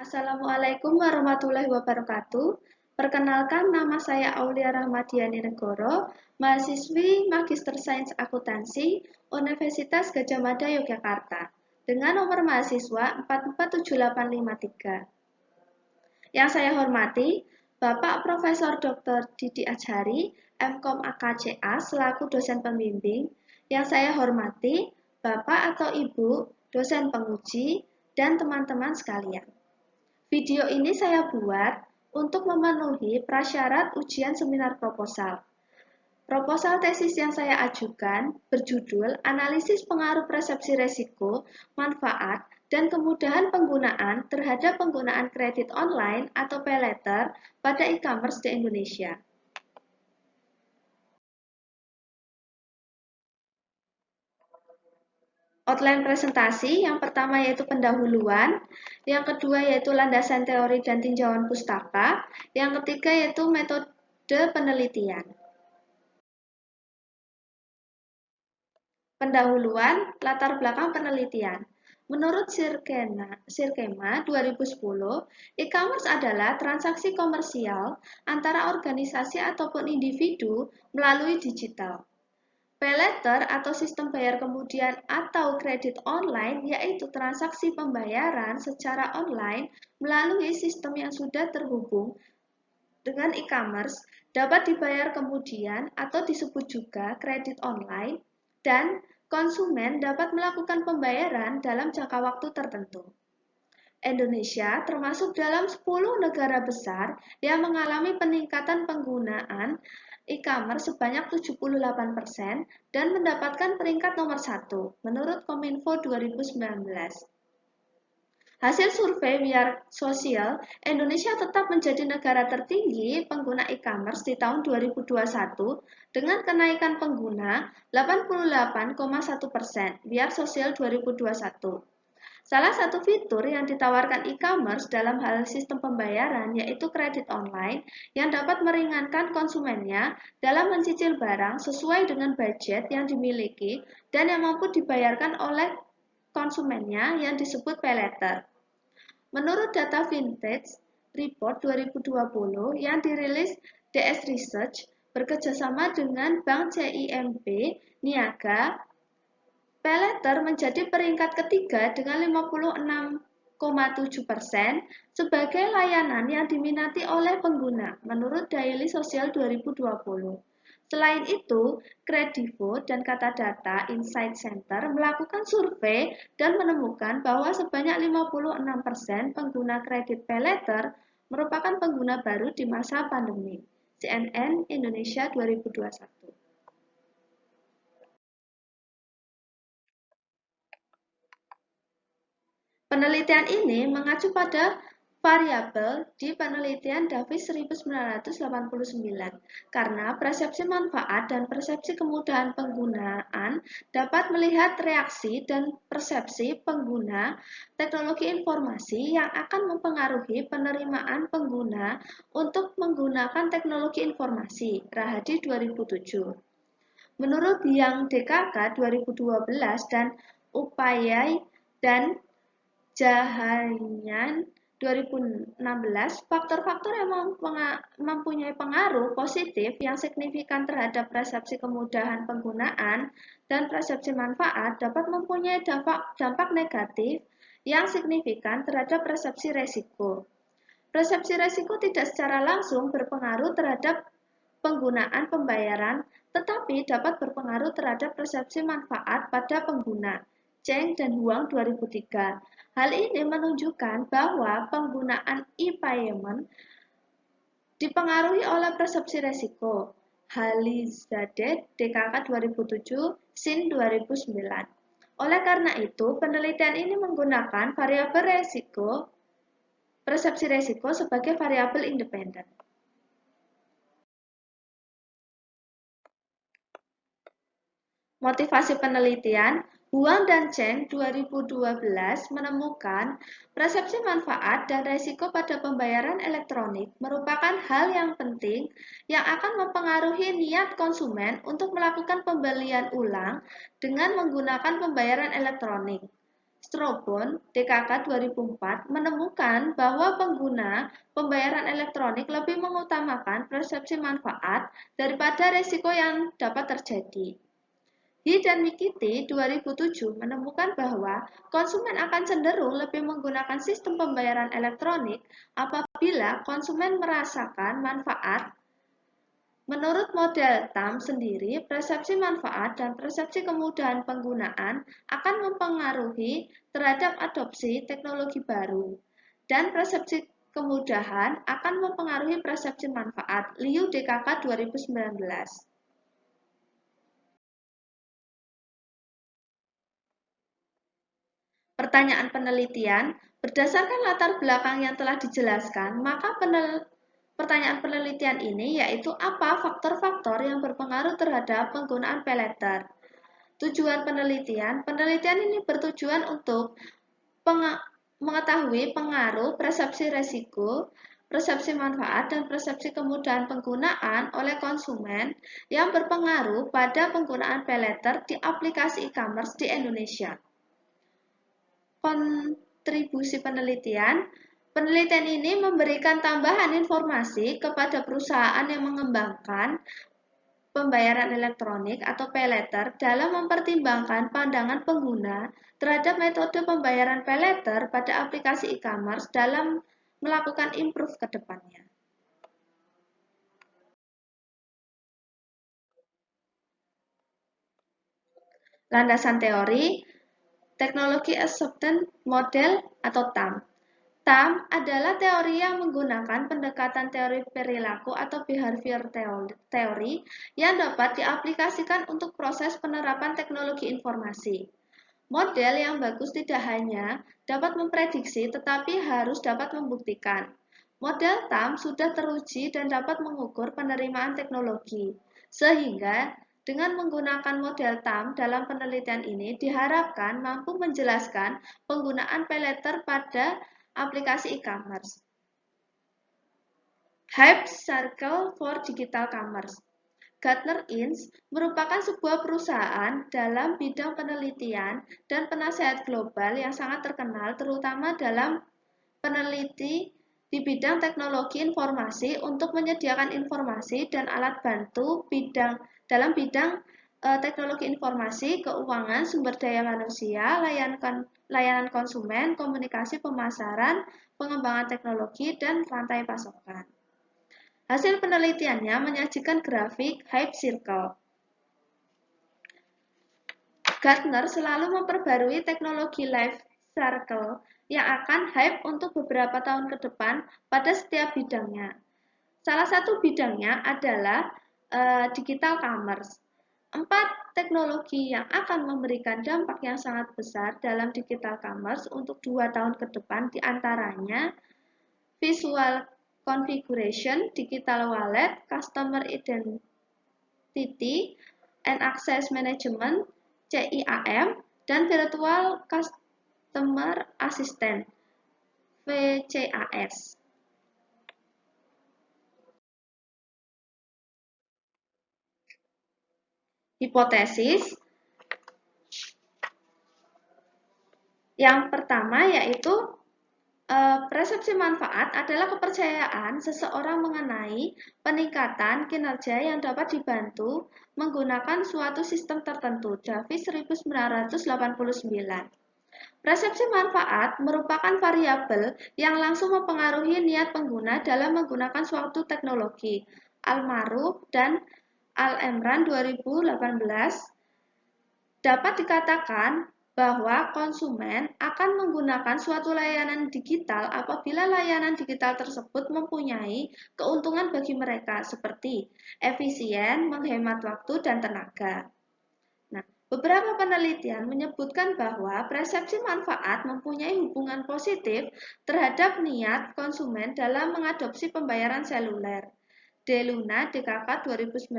Assalamualaikum warahmatullahi wabarakatuh. Perkenalkan, nama saya Aulia Rahmadiani Negoro, mahasiswi Magister Sains Akuntansi Universitas Gadjah Mada Yogyakarta, dengan nomor mahasiswa 447853. Yang saya hormati, Bapak Profesor Dr. Didi Azhari, MKom AKCA selaku dosen pembimbing. Yang saya hormati, Bapak atau Ibu, dosen penguji, dan teman-teman sekalian. Video ini saya buat untuk memenuhi prasyarat ujian seminar proposal. Proposal tesis yang saya ajukan berjudul Analisis Pengaruh Persepsi Resiko, Manfaat, dan Kemudahan Penggunaan terhadap Penggunaan Kredit Online atau Paylater pada e-commerce di Indonesia. Outline presentasi, yang pertama yaitu pendahuluan, yang kedua yaitu landasan teori dan tinjauan pustaka, yang ketiga yaitu metode penelitian. Pendahuluan, latar belakang penelitian. Menurut Sirkema 2010, e-commerce adalah transaksi komersial antara organisasi ataupun individu melalui digital. Paylater atau sistem bayar kemudian atau kredit online yaitu transaksi pembayaran secara online melalui sistem yang sudah terhubung dengan e-commerce, dapat dibayar kemudian atau disebut juga kredit online, dan konsumen dapat melakukan pembayaran dalam jangka waktu tertentu. Indonesia termasuk dalam 10 negara besar yang mengalami peningkatan penggunaan e-commerce sebanyak 78% dan mendapatkan peringkat nomor 1 menurut Kominfo 2019. Hasil survei Wiar Sosial, Indonesia tetap menjadi negara tertinggi pengguna e-commerce di tahun 2021 dengan kenaikan pengguna 88,1%. Wiar Sosial 2021. Salah satu fitur yang ditawarkan e-commerce dalam hal sistem pembayaran yaitu kredit online yang dapat meringankan konsumennya dalam mencicil barang sesuai dengan budget yang dimiliki dan yang mampu dibayarkan oleh konsumennya yang disebut paylater. Menurut data Vintage Report 2020 yang dirilis DS Research bekerjasama dengan Bank CIMB Niaga, Paylater menjadi peringkat ketiga dengan 56,7% sebagai layanan yang diminati oleh pengguna menurut Daily Social 2020. Selain itu, Kredivo dan Katadata Insight Center melakukan survei dan menemukan bahwa sebanyak 56% pengguna kredit paylater merupakan pengguna baru di masa pandemi. CNN Indonesia 2021. Penelitian ini mengacu pada variabel di penelitian Davis 1989 karena persepsi manfaat dan persepsi kemudahan penggunaan dapat melihat reaksi dan persepsi pengguna teknologi informasi yang akan mempengaruhi penerimaan pengguna untuk menggunakan teknologi informasi. Rahadi 2007. Menurut Yang DKK 2012 dan Upayai dan Jahanyan 2016, faktor-faktor yang mempunyai pengaruh positif yang signifikan terhadap persepsi kemudahan penggunaan dan persepsi manfaat dapat mempunyai dampak negatif yang signifikan terhadap persepsi resiko. Persepsi resiko tidak secara langsung berpengaruh terhadap penggunaan pembayaran, tetapi dapat berpengaruh terhadap persepsi manfaat pada pengguna. Cheng dan Huang 2003. Hal ini menunjukkan bahwa penggunaan e-payment dipengaruhi oleh persepsi resiko. Halizadeh, DKK 2007, SIN 2009. Oleh karena itu, penelitian ini menggunakan variabel resiko, persepsi resiko sebagai variabel independen. Motivasi penelitian, Huang dan Cheng 2012 menemukan persepsi manfaat dan resiko pada pembayaran elektronik merupakan hal yang penting yang akan mempengaruhi niat konsumen untuk melakukan pembelian ulang dengan menggunakan pembayaran elektronik. Strobon, DKK 2004, menemukan bahwa pengguna pembayaran elektronik lebih mengutamakan persepsi manfaat daripada risiko yang dapat terjadi. He dan Mikiti 2007 menemukan bahwa konsumen akan cenderung lebih menggunakan sistem pembayaran elektronik apabila konsumen merasakan manfaat. Menurut model TAM sendiri, persepsi manfaat dan persepsi kemudahan penggunaan akan mempengaruhi terhadap adopsi teknologi baru, dan persepsi kemudahan akan mempengaruhi persepsi manfaat. Liu DKK 2019. Pertanyaan penelitian, berdasarkan latar belakang yang telah dijelaskan, maka pertanyaan penelitian ini yaitu apa faktor-faktor yang berpengaruh terhadap penggunaan pay later. Tujuan penelitian, penelitian ini bertujuan untuk mengetahui pengaruh persepsi resiko, persepsi manfaat, dan persepsi kemudahan penggunaan oleh konsumen yang berpengaruh pada penggunaan pay later di aplikasi e-commerce di Indonesia. Kontribusi penelitian, penelitian ini memberikan tambahan informasi kepada perusahaan yang mengembangkan pembayaran elektronik atau pay later dalam mempertimbangkan pandangan pengguna terhadap metode pembayaran pay later pada aplikasi e-commerce dalam melakukan improve ke depannya. Landasan teori, Teknologi Acceptance Model atau TAM. TAM adalah teori yang menggunakan pendekatan teori perilaku atau behavior theory yang dapat diaplikasikan untuk proses penerapan teknologi informasi. Model yang bagus tidak hanya dapat memprediksi tetapi harus dapat membuktikan. Model TAM sudah teruji dan dapat mengukur penerimaan teknologi, sehingga dengan menggunakan model TAM dalam penelitian ini diharapkan mampu menjelaskan penggunaan pay later pada aplikasi e-commerce. Hype Cycle for Digital Commerce. Gartner Inc. merupakan sebuah perusahaan dalam bidang penelitian dan penasehat global yang sangat terkenal terutama dalam peneliti di bidang teknologi informasi untuk menyediakan informasi dan alat bantu dalam bidang teknologi informasi, keuangan, sumber daya manusia, layanan konsumen, komunikasi pemasaran, pengembangan teknologi, dan rantai pasokan. Hasil penelitiannya menyajikan grafik Hype Cycle. Gartner selalu memperbarui teknologi life cycle yang akan hype untuk beberapa tahun ke depan pada setiap bidangnya. Salah satu bidangnya adalah digital commerce. 4 teknologi yang akan memberikan dampak yang sangat besar dalam digital commerce untuk 2 tahun ke depan diantaranya visual configuration, digital wallet, customer identity and access management, CIAM, dan virtual customer assistant, VCAS. Hipotesis yang pertama yaitu persepsi manfaat adalah kepercayaan seseorang mengenai peningkatan kinerja yang dapat dibantu menggunakan suatu sistem tertentu. Davis 1989. Persepsi manfaat merupakan variabel yang langsung mempengaruhi niat pengguna dalam menggunakan suatu teknologi. Al-Maruf dan Al-Emran 2018. Dapat dikatakan bahwa konsumen akan menggunakan suatu layanan digital apabila layanan digital tersebut mempunyai keuntungan bagi mereka seperti efisien, menghemat waktu, dan tenaga. Nah, beberapa penelitian menyebutkan bahwa persepsi manfaat mempunyai hubungan positif terhadap niat konsumen dalam mengadopsi pembayaran seluler. DeLuna, DKK 2019.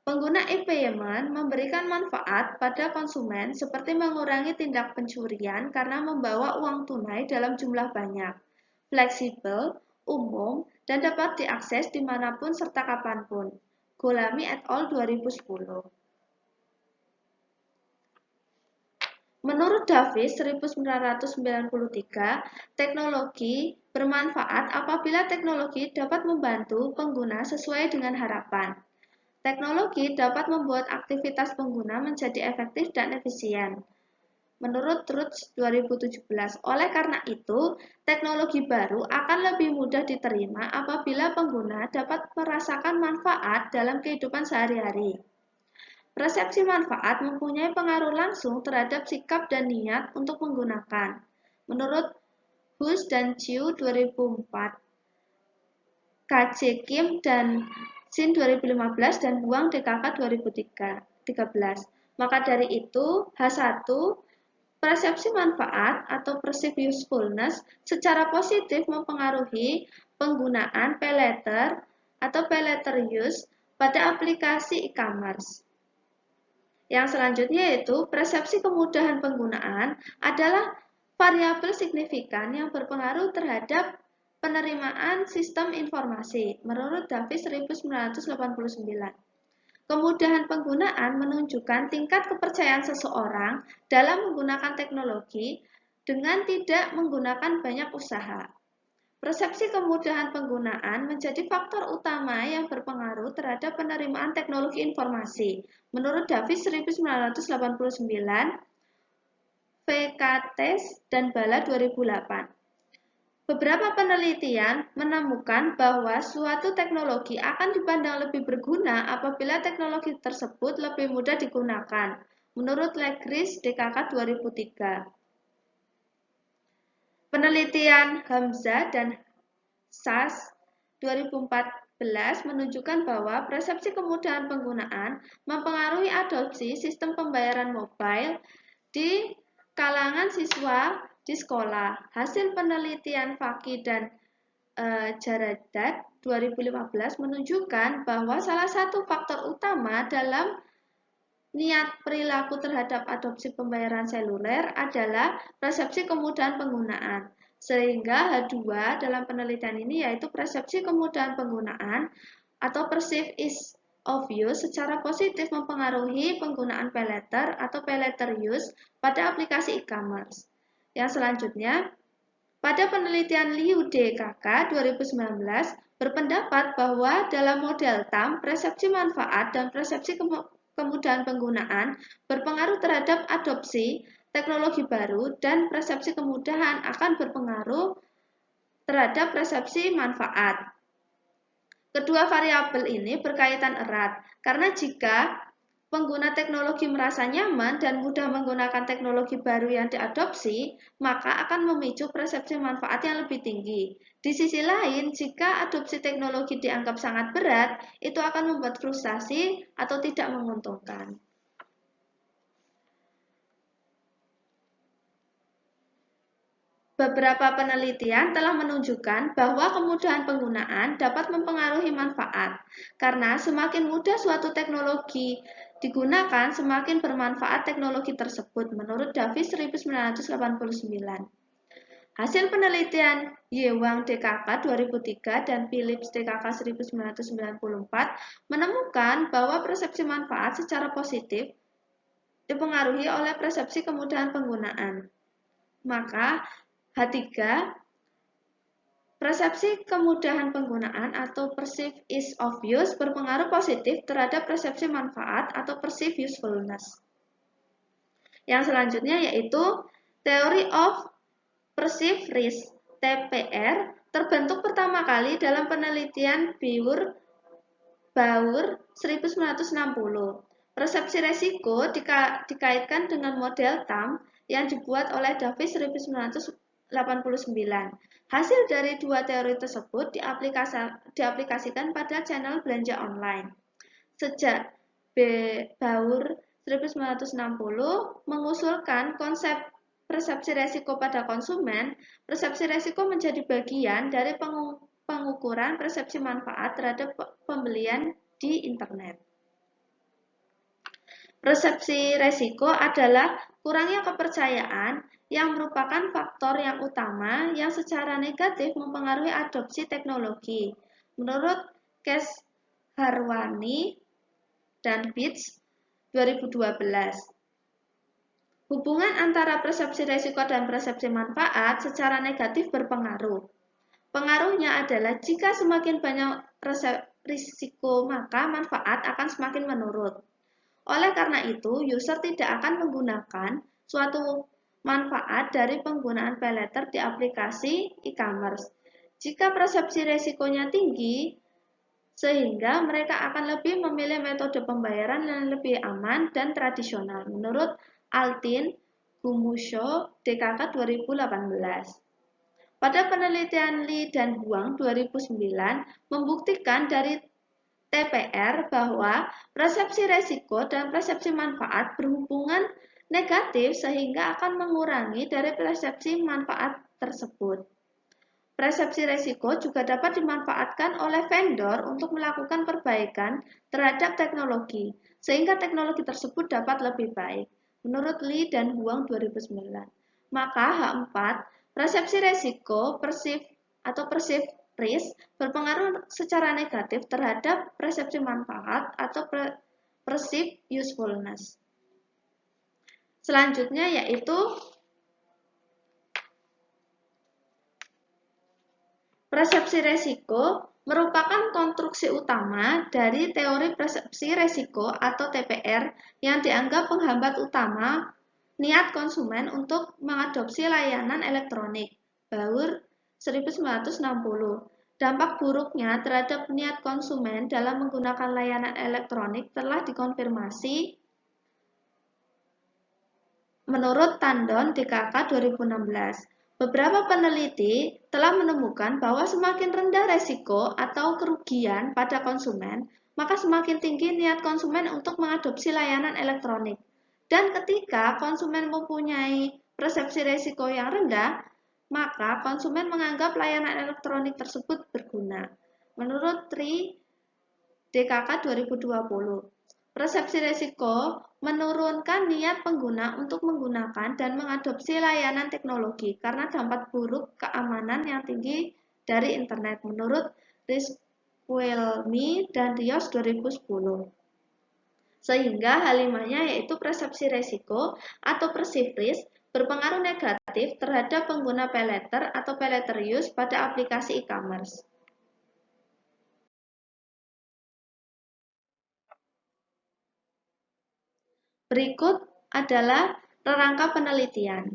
Pengguna e-payment memberikan manfaat pada konsumen seperti mengurangi tindak pencurian karena membawa uang tunai dalam jumlah banyak, fleksibel, umum, dan dapat diakses dimanapun serta kapanpun. Golami et al. 2010. Menurut Davis 1993, teknologi bermanfaat apabila teknologi dapat membantu pengguna sesuai dengan harapan. Teknologi dapat membuat aktivitas pengguna menjadi efektif dan efisien. Menurut Truth 2017, oleh karena itu, teknologi baru akan lebih mudah diterima apabila pengguna dapat merasakan manfaat dalam kehidupan sehari-hari. Persepsi manfaat mempunyai pengaruh langsung terhadap sikap dan niat untuk menggunakan. Menurut Hus dan Chiu 2004, KJ Kim dan Sin 2015, dan Huang DKK 2013. Maka dari itu, H1, persepsi manfaat atau perceived usefulness secara positif mempengaruhi penggunaan pay later atau pay later use pada aplikasi e-commerce. Yang selanjutnya yaitu persepsi kemudahan penggunaan adalah variabel signifikan yang berpengaruh terhadap penerimaan sistem informasi. Menurut Davis 1989. Kemudahan penggunaan menunjukkan tingkat kepercayaan seseorang dalam menggunakan teknologi dengan tidak menggunakan banyak usaha. Persepsi kemudahan penggunaan menjadi faktor utama yang berpengaruh terhadap penerimaan teknologi informasi. Menurut Davis 1989, VKTes dan Bala 2008. Beberapa penelitian menemukan bahwa suatu teknologi akan dipandang lebih berguna apabila teknologi tersebut lebih mudah digunakan. Menurut Legris DKK 2003. Penelitian Hamzah dan SAS 2014 menunjukkan bahwa persepsi kemudahan penggunaan mempengaruhi adopsi sistem pembayaran mobile di kalangan siswa di sekolah. Hasil penelitian Faki dan Jaradat 2015 menunjukkan bahwa salah satu faktor utama dalam niat perilaku terhadap adopsi pembayaran seluler adalah persepsi kemudahan penggunaan. Sehingga H2 dalam penelitian ini yaitu persepsi kemudahan penggunaan atau perceived ease of use secara positif mempengaruhi penggunaan pay later atau pay later use pada aplikasi e-commerce. Yang selanjutnya, pada penelitian Liu DKK 2019 berpendapat bahwa dalam model TAM, persepsi manfaat dan persepsi kemudahan penggunaan berpengaruh terhadap adopsi teknologi baru dan persepsi kemudahan akan berpengaruh terhadap persepsi manfaat. Kedua variabel ini berkaitan erat, karena jika pengguna teknologi merasa nyaman dan mudah menggunakan teknologi baru yang diadopsi, maka akan memicu persepsi manfaat yang lebih tinggi. Di sisi lain, jika adopsi teknologi dianggap sangat berat, itu akan membuat frustasi atau tidak menguntungkan. Beberapa penelitian telah menunjukkan bahwa kemudahan penggunaan dapat mempengaruhi manfaat, karena semakin mudah suatu teknologi digunakan, semakin bermanfaat teknologi tersebut, menurut Davis 1989. Hasil penelitian Yewang DKK 2003 dan Phillips DKK 1994 menemukan bahwa persepsi manfaat secara positif dipengaruhi oleh persepsi kemudahan penggunaan. Maka H3, persepsi kemudahan penggunaan atau perceived ease of use berpengaruh positif terhadap persepsi manfaat atau perceived usefulness. Yang selanjutnya yaitu Theory of Perceived Risk (TPR) terbentuk pertama kali dalam penelitian Baur 1960. Persepsi resiko dikaitkan dengan model TAM yang dibuat oleh Davis 1989. Hasil dari dua teori tersebut diaplikasikan pada channel belanja online. Sejak Baur 1960 mengusulkan konsep persepsi resiko pada konsumen, persepsi resiko menjadi bagian dari pengukuran persepsi manfaat terhadap pembelian di internet. Persepsi resiko adalah kurangnya kepercayaan yang merupakan faktor yang utama yang secara negatif mempengaruhi adopsi teknologi. Menurut Kes Harwani dan Beats 2012. Hubungan antara persepsi risiko dan persepsi manfaat secara negatif berpengaruh. Pengaruhnya adalah jika semakin banyak risiko, maka manfaat akan semakin menurun. Oleh karena itu, user tidak akan menggunakan suatu manfaat dari penggunaan paylater di aplikasi e-commerce jika persepsi risikonya tinggi, sehingga mereka akan lebih memilih metode pembayaran yang lebih aman dan tradisional, menurut Altin Gumosho, DKK 2018. Pada penelitian Li dan Huang 2009 membuktikan dari TPR bahwa persepsi resiko dan persepsi manfaat berhubungan negatif sehingga akan mengurangi dari persepsi manfaat tersebut. Persepsi resiko juga dapat dimanfaatkan oleh vendor untuk melakukan perbaikan terhadap teknologi, sehingga teknologi tersebut dapat lebih baik. Menurut Li dan Huang 2009. Maka H4, persepsi resiko, perceived risk, berpengaruh secara negatif terhadap persepsi manfaat atau perceived usefulness. Selanjutnya yaitu persepsi resiko merupakan konstruksi utama dari teori persepsi resiko atau TPR yang dianggap penghambat utama niat konsumen untuk mengadopsi layanan elektronik. Baur 1960. Dampak buruknya terhadap niat konsumen dalam menggunakan layanan elektronik telah dikonfirmasi menurut Tandon DKK 2016. Beberapa peneliti telah menemukan bahwa semakin rendah resiko atau kerugian pada konsumen, maka semakin tinggi niat konsumen untuk mengadopsi layanan elektronik. Dan ketika konsumen mempunyai persepsi resiko yang rendah, maka konsumen menganggap layanan elektronik tersebut berguna. Menurut Tri DKK 2020. Persepsi risiko menurunkan niat pengguna untuk menggunakan dan mengadopsi layanan teknologi karena dampak buruk keamanan yang tinggi dari internet menurut Rizkwelmi dan Rios 2010. Sehingga halimanya yaitu persepsi risiko atau perceived risk berpengaruh negatif terhadap pengguna paylater atau paylater use pada aplikasi e-commerce. Berikut adalah rangka penelitian.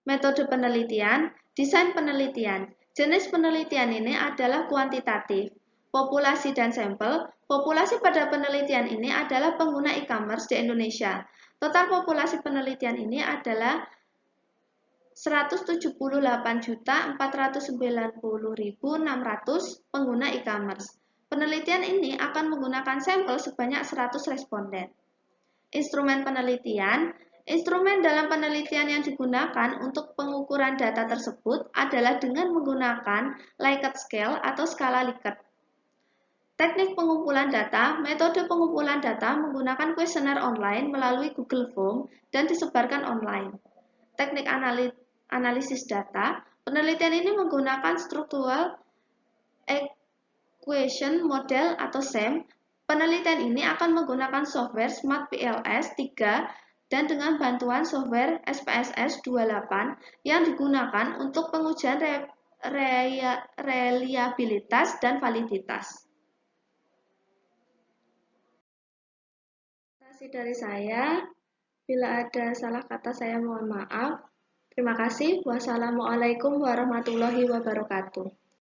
Metode penelitian, desain penelitian. Jenis penelitian ini adalah kuantitatif. Populasi dan sampel. Populasi pada penelitian ini adalah pengguna e-commerce di Indonesia. Total populasi penelitian ini adalah 178.490.600 pengguna e-commerce. Penelitian ini akan menggunakan sampel sebanyak 100 responden. Instrumen penelitian. Instrumen dalam penelitian yang digunakan untuk pengukuran data tersebut adalah dengan menggunakan Likert scale atau skala Likert. Teknik pengumpulan data. Metode pengumpulan data menggunakan kuesioner online melalui Google Form dan disebarkan online. Teknik analisis data. Penelitian ini menggunakan Structural Equation Model atau SEM. Penelitian ini akan menggunakan software Smart PLS 3 dan dengan bantuan software SPSS 28 yang digunakan untuk pengujian reliabilitas dan validitas. Terima kasih dari saya. Bila ada salah kata saya mohon maaf. Terima kasih. Wassalamualaikum warahmatullahi wabarakatuh.